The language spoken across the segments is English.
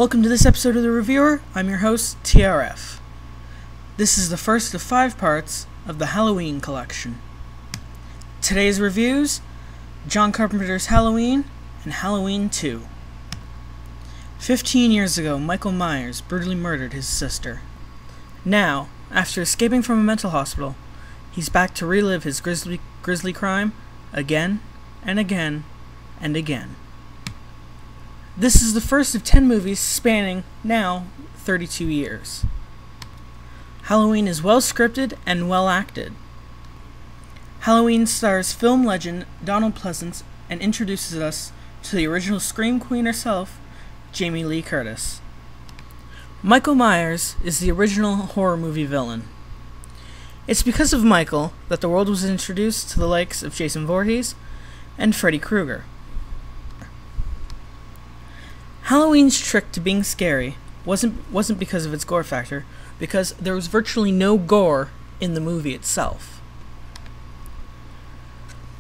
Welcome to this episode of The Reviewer. I'm your host, TRF. This is the first of 5 parts of the Halloween collection. Today's reviews: John Carpenter's Halloween and Halloween 2. 15 years ago, Michael Myers brutally murdered his sister. Now, after escaping from a mental hospital, he's back to relive his grisly crime again and again and again. This is the first of 10 movies spanning, now, 32 years. Halloween is well scripted and well acted. Halloween stars film legend Donald Pleasance and introduces us to the original Scream Queen herself, Jamie Lee Curtis. Michael Myers is the original horror movie villain. It's because of Michael that the world was introduced to the likes of Jason Voorhees and Freddy Krueger. Halloween's trick to being scary wasn't because of its gore factor, because there was virtually no gore in the movie itself.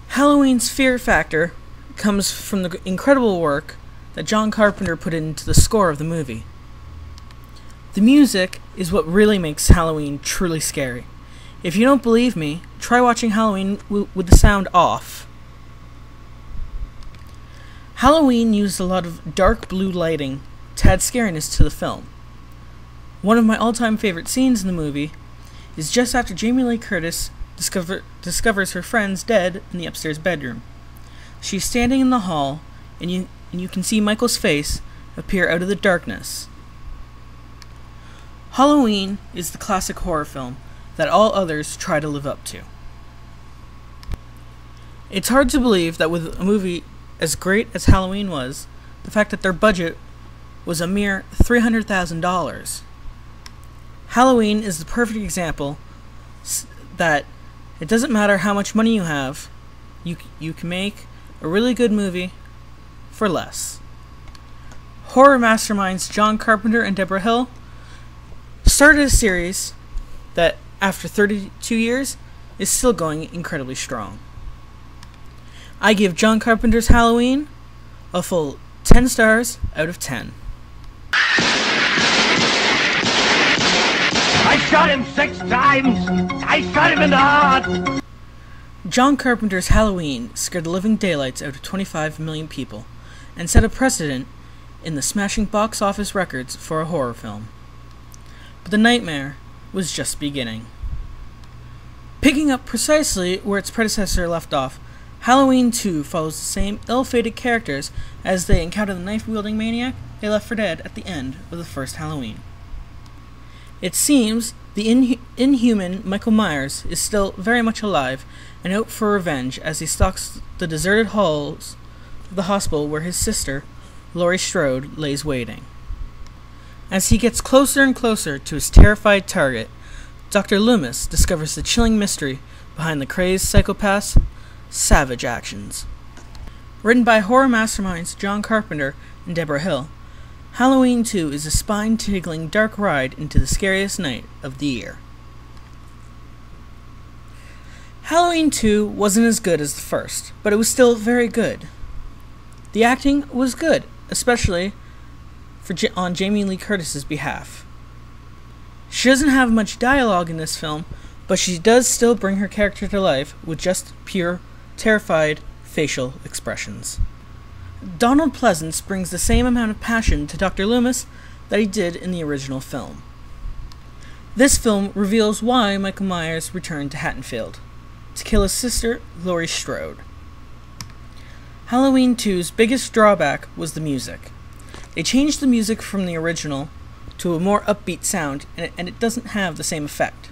Halloween's fear factor comes from the incredible work that John Carpenter put into the score of the movie. The music is what really makes Halloween truly scary. If you don't believe me, try watching Halloween with the sound off. Halloween used a lot of dark blue lighting to add scariness to the film. One of my all-time favorite scenes in the movie is just after Jamie Lee Curtis discovers her friends dead in the upstairs bedroom. She's standing in the hall, and you can see Michael's face appear out of the darkness. Halloween is the classic horror film that all others try to live up to. It's hard to believe that with a movie as great as Halloween was, the fact that their budget was a mere $300,000. Halloween is the perfect example that it doesn't matter how much money you have, you can make a really good movie for less. Horror masterminds John Carpenter and Debra Hill started a series that, after 32 years, is still going incredibly strong. I give John Carpenter's Halloween a full 10 stars out of 10. I shot him 6 times! I shot him in the heart! John Carpenter's Halloween scared the living daylights out of 25 million people and set a precedent in the smashing box office records for a horror film. But the nightmare was just beginning. Picking up precisely where its predecessor left off, Halloween 2 follows the same ill-fated characters as they encounter the knife-wielding maniac they left for dead at the end of the first Halloween. It seems the inhuman Michael Myers is still very much alive and out for revenge as he stalks the deserted halls of the hospital where his sister, Laurie Strode, lays waiting. As he gets closer and closer to his terrified target, Dr. Loomis discovers the chilling mystery behind the crazed psychopath's savage actions. Written by horror masterminds John Carpenter and Debra Hill, Halloween 2 is a spine-tingling dark ride into the scariest night of the year. Halloween 2 wasn't as good as the first, but it was still very good. The acting was good, especially on Jamie Lee Curtis's behalf. She doesn't have much dialogue in this film, but she does still bring her character to life with just pure terrified facial expressions. Donald Pleasance brings the same amount of passion to Dr. Loomis that he did in the original film. This film reveals why Michael Myers returned to Haddonfield: to kill his sister, Laurie Strode. Halloween 2's biggest drawback was the music. They changed the music from the original to a more upbeat sound, and it doesn't have the same effect.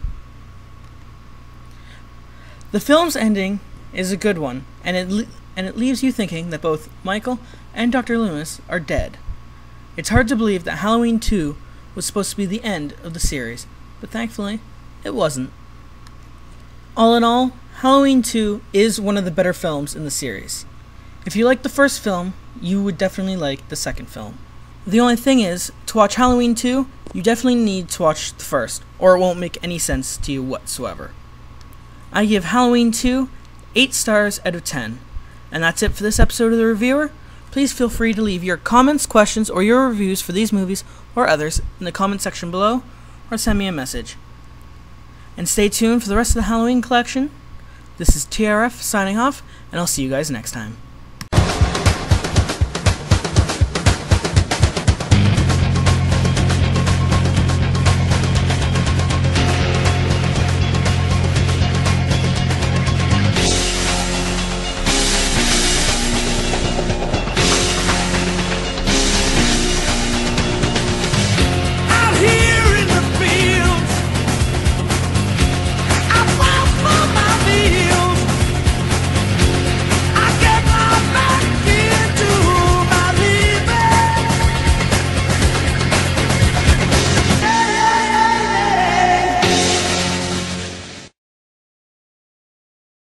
The film's ending is a good one, and it leaves you thinking that both Michael and Dr. Loomis are dead. It's hard to believe that Halloween 2 was supposed to be the end of the series, but thankfully, it wasn't. All in all, Halloween 2 is one of the better films in the series. If you liked the first film, you would definitely like the second film. The only thing is, to watch Halloween 2, you definitely need to watch the first, or it won't make any sense to you whatsoever. I give Halloween 2 8 stars out of 10. And that's it for this episode of The Reviewer. Please feel free to leave your comments, questions, or your reviews for these movies or others in the comment section below, or send me a message. And stay tuned for the rest of the Halloween collection. This is TRF signing off, and I'll see you guys next time.